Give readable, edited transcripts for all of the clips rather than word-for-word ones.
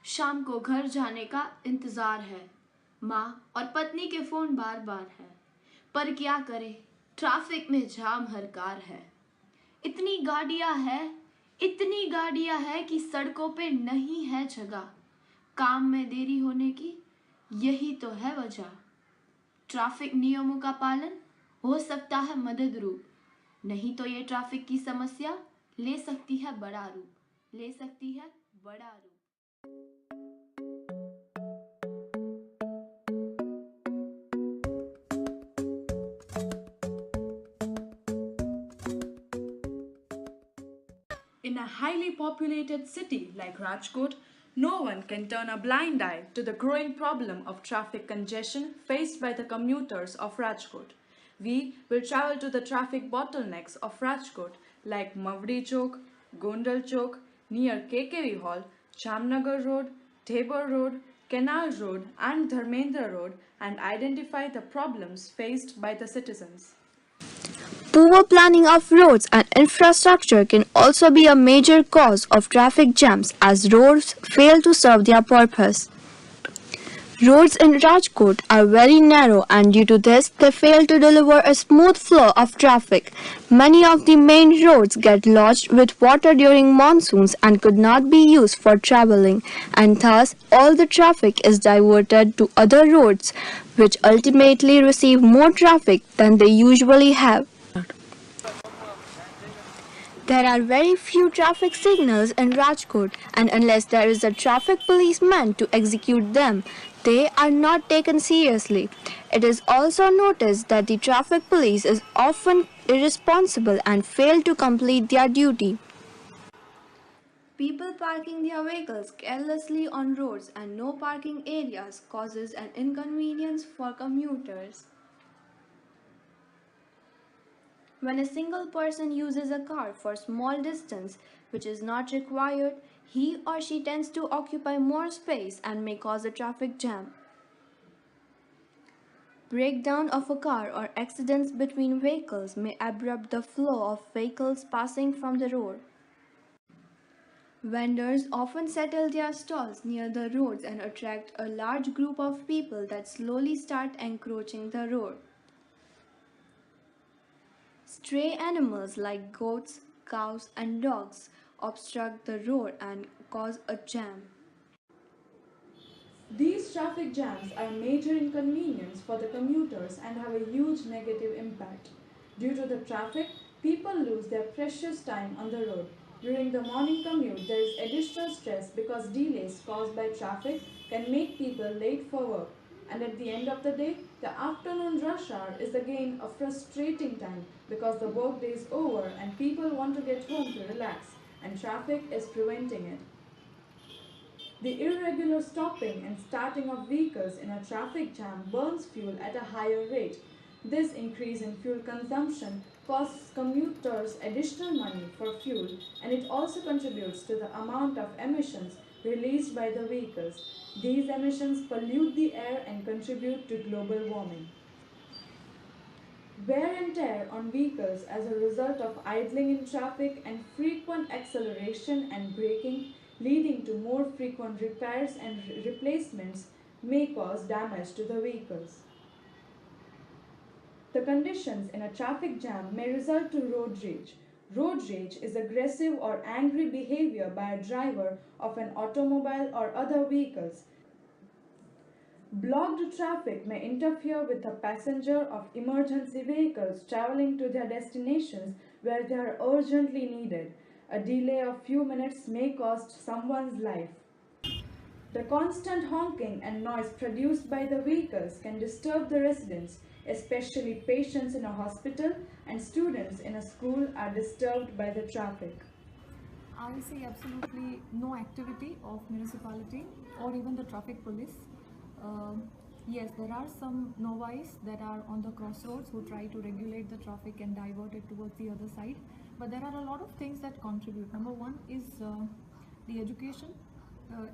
शाम को घर जाने का इंतज़ार है। माँ और पत्नी के फ़ोन बार बार है, पर क्या करे, ट्रैफिक में जाम हर कार है। इतनी गाड़ियाँ हैं कि सड़कों पे नहीं है जगह। काम में देरी होने की यही तो है वजह। ट्रैफिक नियमों का पालन हो सकता है मदद रूप, नहीं तो ये ट्रैफिक की समस्या ले सकती है बड़ा रूप। In a highly populated city like Rajkot, no one can turn a blind eye to the growing problem of traffic congestion faced by the commuters of Rajkot. We will travel to the traffic bottlenecks of Rajkot like Mavdi Chowk, Gondal Chowk, near KKV Hall, Jamnagar Road, Tabor Road, Canal Road and Dharmendra Road and identify the problems faced by the citizens. Poor planning of roads and infrastructure can also be a major cause of traffic jams as roads fail to serve their purpose. Roads in Rajkot are very narrow and due to this they fail to deliver a smooth flow of traffic. Many of the main roads get lodged with water during monsoons and could not be used for travelling, and thus all the traffic is diverted to other roads which ultimately receive more traffic than they usually have. There are very few traffic signals in Rajkot, and unless there is a traffic policeman to execute them, they are not taken seriously. It is also noticed that the traffic police is often irresponsible and fail to complete their duty. People parking their vehicles carelessly on roads and no parking areas causes an inconvenience for commuters. When a single person uses a car for small distance which is not required, he or she tends to occupy more space and may cause a traffic jam. Breakdown of a car or accidents between vehicles may abrupt the flow of vehicles passing from the road. Vendors often settle their stalls near the roads and attract a large group of people that slowly start encroaching the road. Stray animals like goats, cows, and dogs obstruct the road and cause a jam. These traffic jams are a major inconvenience for the commuters and have a huge negative impact. Due to the traffic, people lose their precious time on the road. During the morning commute, there is additional stress because delays caused by traffic can make people late for work. And at the end of the day, the afternoon rush hour is again a frustrating time because the workday is over and people want to get home to relax, and traffic is preventing it. The irregular stopping and starting of vehicles in a traffic jam burns fuel at a higher rate. This increase in fuel consumption costs commuters additional money for fuel, and it also contributes to the amount of emissions released by the vehicles. These emissions pollute the air and contribute to global warming. Wear and tear on vehicles as a result of idling in traffic and frequent acceleration and braking, leading to more frequent repairs and replacements, may cause damage to the vehicles. The conditions in a traffic jam may result to road rage. Road rage is aggressive or angry behavior by a driver of an automobile or other vehicles. Blocked traffic may interfere with the passenger of emergency vehicles traveling to their destinations where they are urgently needed. A delay of few minutes may cost someone's life. The constant honking and noise produced by the vehicles can disturb the residents, especially patients in a hospital and students in a school are disturbed by the traffic. I see absolutely no activity of municipality or even the traffic police. Yes, there are some novices that are on the crossroads who try to regulate the traffic and divert it towards the other side. But there are a lot of things that contribute. Number one is the education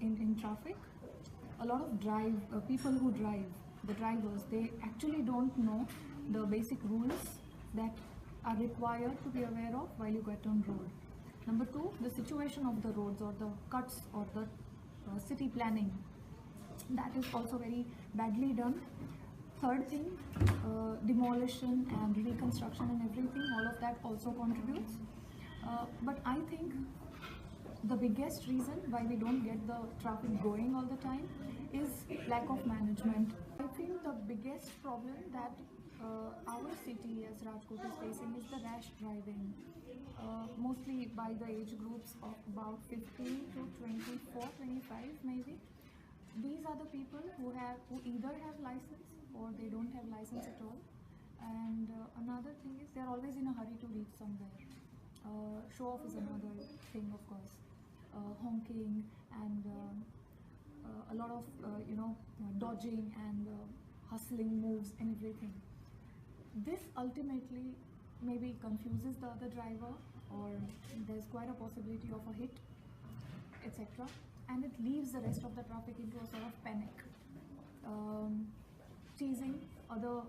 in traffic. A lot of people who drive, the drivers, they actually don't know the basic rules that are required to be aware of while you get on road. Number two, the situation of the roads or the cuts or the city planning, that is also very badly done. Third thing, demolition and reconstruction and everything, all of that also contributes. But I think the biggest reason why we don't get the traffic going all the time is lack of management. I feel the biggest problem that our city as Rajkot is facing is the rash driving, mostly by the age groups of about 15 to 24, 25 maybe. These are the people who either have license or they don't have license at all. And another thing is they're always in a hurry to reach somewhere. Show off is another thing, of course. Honking and a lot of dodging and hustling moves and everything. This ultimately maybe confuses the other driver, or there's quite a possibility of a hit, etc. And it leaves the rest of the traffic into a sort of panic. Teasing other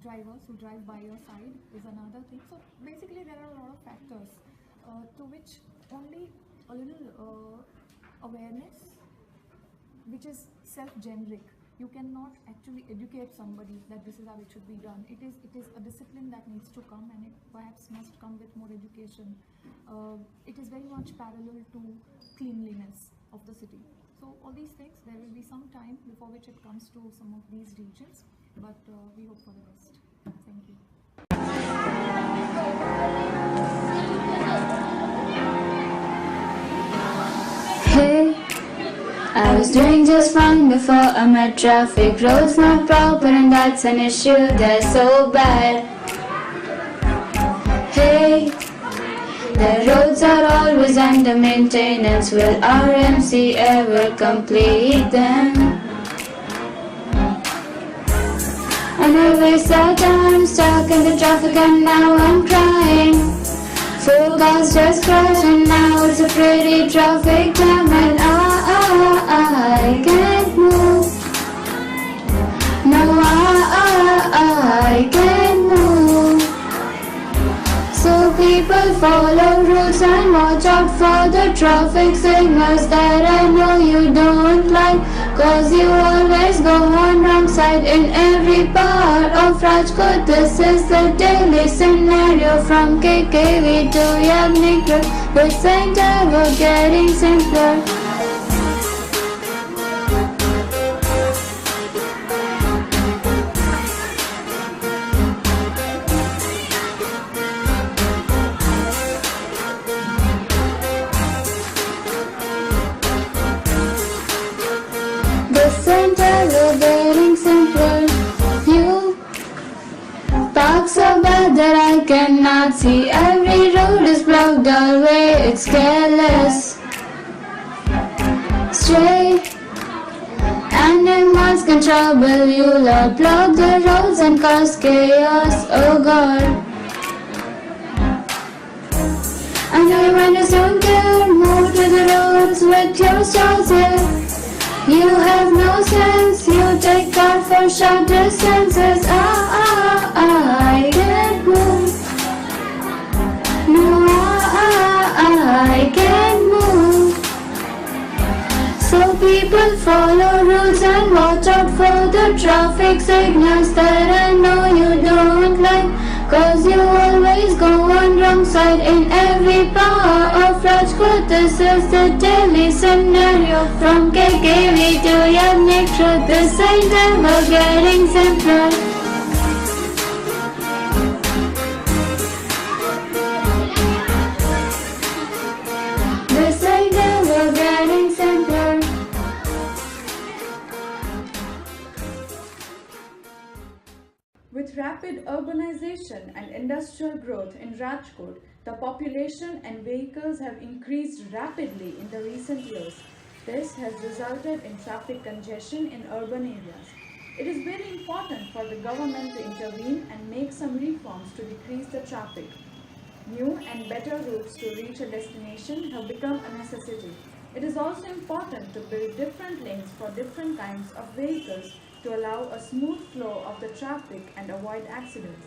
drivers who drive by your side is another thing. So basically there are a lot of factors to which only a little awareness, which is self-generic. You cannot actually educate somebody that this is how it should be done. It is a discipline that needs to come, and it perhaps must come with more education. It is very much parallel to cleanliness of the city. So all these things, there will be some time before which it comes to some of these regions, but we hope for the best. Thank you. Hey, I was doing just fine before I met traffic. Roads not proper and that's an issue, they're so bad. Hey, the roads are always under maintenance. Will RMC ever complete them? And every time stuck in the traffic and now I'm crying. Full gas just crashed and now it's a pretty traffic jam, and I can't move. No, I can't move. So people follow rules and watch out for the traffic signals that I know you don't like, cause you always go on wrong side in every part of Rajkot. This is the daily scenario from KKV to Yagnik Road. This ain't ever getting simpler. This ain't ever getting simpler. You park so bad that I cannot see. Every road is blocked all way, it's careless. Straight animals can trouble you, Lord. Block the roads and cause chaos, oh God. I know your manners don't care, move to the roads with your stars here. You have no sense, you take car for short distances. I can't move. No, I can't move. So people follow rules and watch out for the traffic signals that I know you don't like, cause you always go on wrong side in every part of Rajkot. This is the daily scenario from KKV to Yagnik Road. This ain't ever getting simpler. This ain't ever getting simpler. With rapid urbanization and industrial growth in Rajkot, the population and vehicles have increased rapidly in the recent years. This has resulted in traffic congestion in urban areas. It is very important for the government to intervene and make some reforms to decrease the traffic. New and better routes to reach a destination have become a necessity. It is also important to build different lanes for different kinds of vehicles to allow a smooth flow of the traffic and avoid accidents.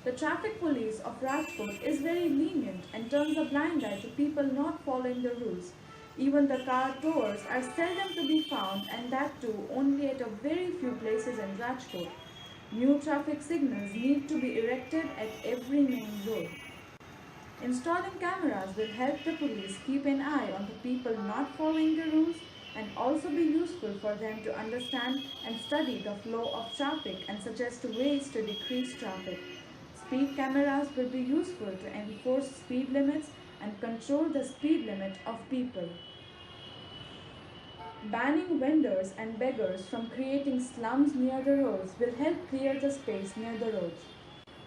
The traffic police of Rajkot is very lenient and turns a blind eye to people not following the rules. Even the car tours are seldom to be found, and that too only at a very few places in Rajkot. New traffic signals need to be erected at every main road. Installing cameras will help the police keep an eye on the people not following the rules and also be useful for them to understand and study the flow of traffic and suggest ways to decrease traffic. Speed cameras will be useful to enforce speed limits and control the speed limit of people. Banning vendors and beggars from creating slums near the roads will help clear the space near the roads.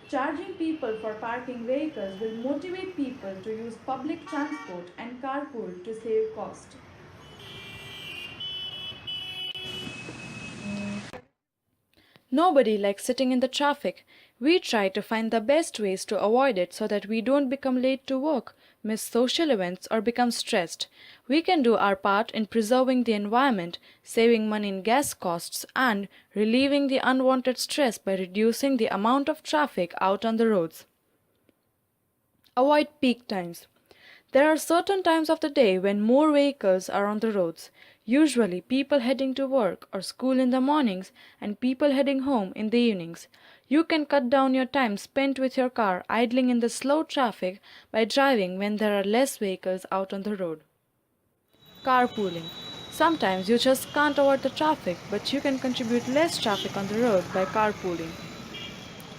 Charging people for parking vehicles will motivate people to use public transport and carpool to save cost. Nobody likes sitting in the traffic. We try to find the best ways to avoid it so that we don't become late to work, miss social events, or become stressed. We can do our part in preserving the environment, saving money in gas costs, and relieving the unwanted stress by reducing the amount of traffic out on the roads. Avoid peak times. There are certain times of the day when more vehicles are on the roads, usually people heading to work or school in the mornings and people heading home in the evenings. You can cut down your time spent with your car idling in the slow traffic by driving when there are less vehicles out on the road. Carpooling. Sometimes you just can't avoid the traffic, but you can contribute less traffic on the road by carpooling.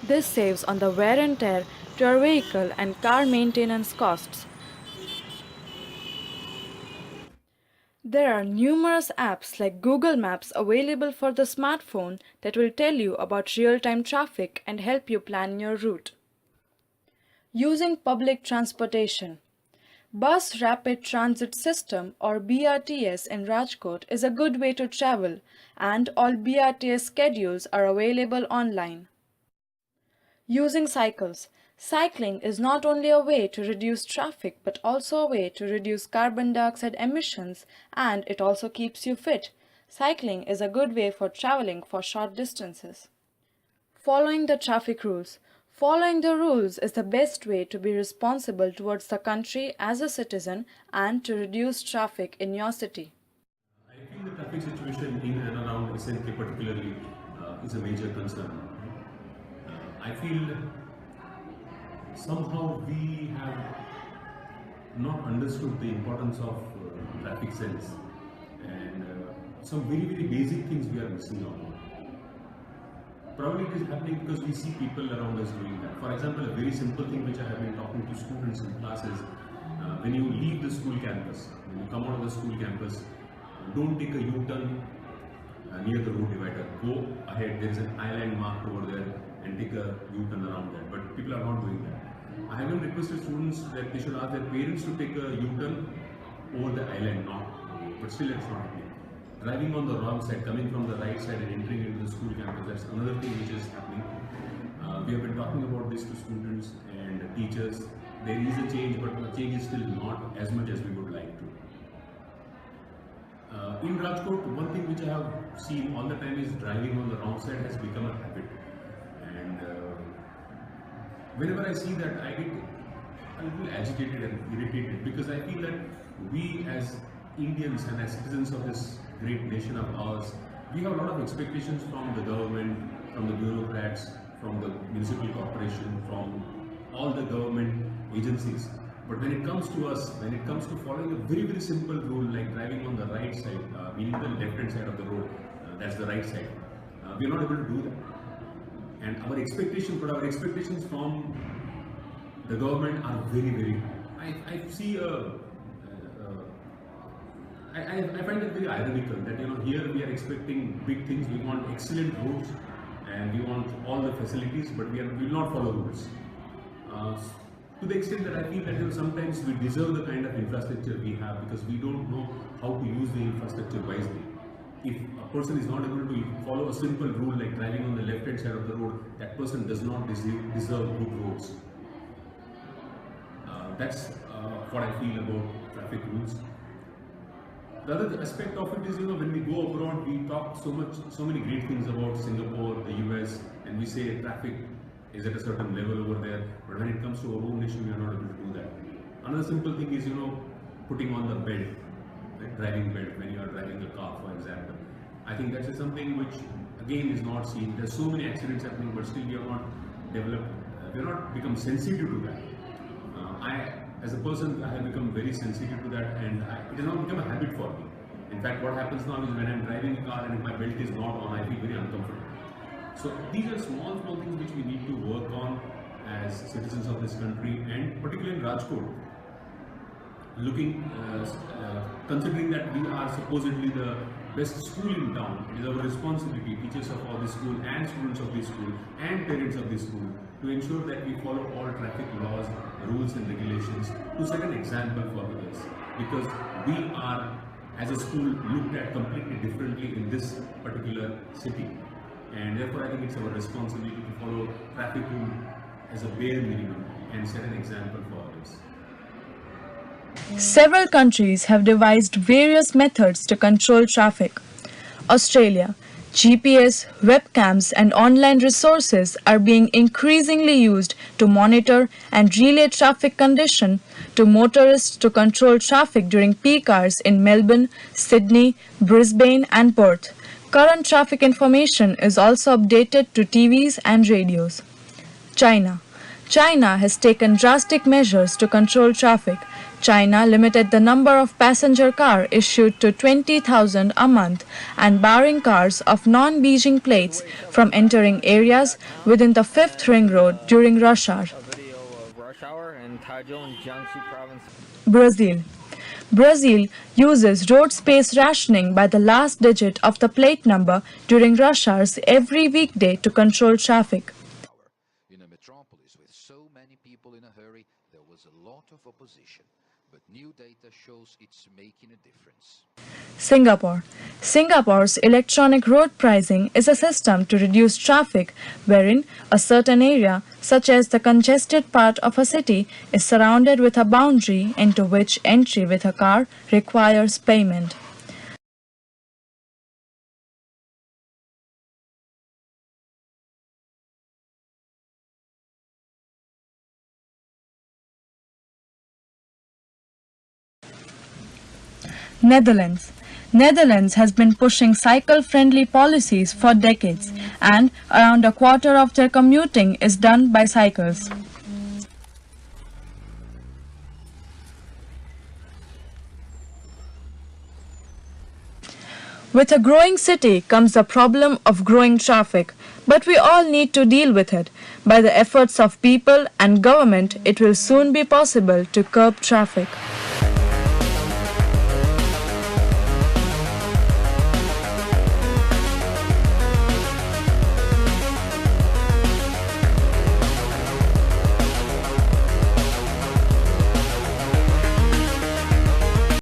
This saves on the wear and tear to your vehicle and car maintenance costs. There are numerous apps like Google Maps available for the smartphone that will tell you about real-time traffic and help you plan your route. Using public transportation. Bus Rapid Transit System or BRTS in Rajkot is a good way to travel, and all BRTS schedules are available online. Using cycles. Cycling is not only a way to reduce traffic but also a way to reduce carbon dioxide emissions, and it also keeps you fit. Cycling is a good way for traveling for short distances. Following the traffic rules. Following the rules is the best way to be responsible towards the country as a citizen and to reduce traffic in your city. I feel the traffic situation in and around SNK particularly is a major concern. I feel somehow we have not understood the importance of traffic sense, and some very basic things we are missing out on. Probably it is happening because we see people around us doing that. For example, a very simple thing which I have been talking to students in classes, when you leave the school campus, when you come out of the school campus, don't take a U-turn near the road divider. Go ahead, there is an island marked over there, and take a U-turn around that. But people are not doing that. I haven't requested students that they should ask their parents to take a U-turn over the island, but still it's not happening. Driving on the wrong side, coming from the right side and entering into the school campus, that's another thing which is happening. We have been talking about this to students and teachers. There is a change, but the change is still not as much as we would like to. In Rajkot, one thing which I have seen all the time is driving on the wrong side has become a habit. And whenever I see that, I get a little agitated and irritated, because I feel that we as Indians and as citizens of this great nation of ours, we have a lot of expectations from the government, from the bureaucrats, from the municipal corporation, from all the government agencies. But when it comes to us, when it comes to following a very simple rule like driving on the right side, meaning the left-hand side of the road, that's the right side, we are not able to do that. And our expectations from the government are very high. I find it very ironical that here we are expecting big things. We want excellent roads and we want all the facilities, but we will not follow rules. To the extent that I feel that sometimes we deserve the kind of infrastructure we have because we don't know how to use the infrastructure wisely. If a person is not able to follow a simple rule like driving on the left-hand side of the road, that person does not deserve good roads. That's what I feel about traffic rules. The other aspect of it is, when we go abroad, we talk so many great things about Singapore, the US, and we say traffic is at a certain level over there. But when it comes to our own nation, we are not able to do that. Another simple thing is, putting on the belt. driving belt when you are driving a car, for example. I think that is something which again is not seen. There's so many accidents happening, but still we have not developed, we have not become sensitive to that. As a person, I have become very sensitive to that, and it has now become a habit for me. In fact, what happens now is when I'm driving a car and if my belt is not on, I feel very uncomfortable. So these are small things which we need to work on as citizens of this country, and particularly in Rajkot, considering that we are supposedly the best school in town, it is our responsibility, teachers of all the school and students of the school and parents of the school, to ensure that we follow all traffic laws, rules and regulations, to set an example for others. Because we are, as a school, looked at completely differently in this particular city. And therefore I think it's our responsibility to follow traffic rule as a bare minimum and set an example for others. Several countries have devised various methods to control traffic. Australia, GPS, webcams and online resources are being increasingly used to monitor and relay traffic condition to motorists to control traffic during peak hours in Melbourne, Sydney, Brisbane and Perth. Current traffic information is also updated to TVs and radios. China. China has taken drastic measures to control traffic. China limited the number of passenger cars issued to 20,000 a month and barring cars of non-Beijing plates from entering areas within the fifth ring road during rush hour. Brazil. Brazil uses road space rationing by the last digit of the plate number during rush hours every weekday to control traffic. In a metropolis with so many people in a hurry, there was a lot of opposition. But new data shows it's making a difference. Singapore. Singapore's electronic road pricing is a system to reduce traffic wherein a certain area, such as the congested part of a city, is surrounded with a boundary into which entry with a car requires payment. Netherlands. Netherlands has been pushing cycle-friendly policies for decades, and around a quarter of their commuting is done by cycles. With a growing city comes the problem of growing traffic, but we all need to deal with it. By the efforts of people and government, it will soon be possible to curb traffic.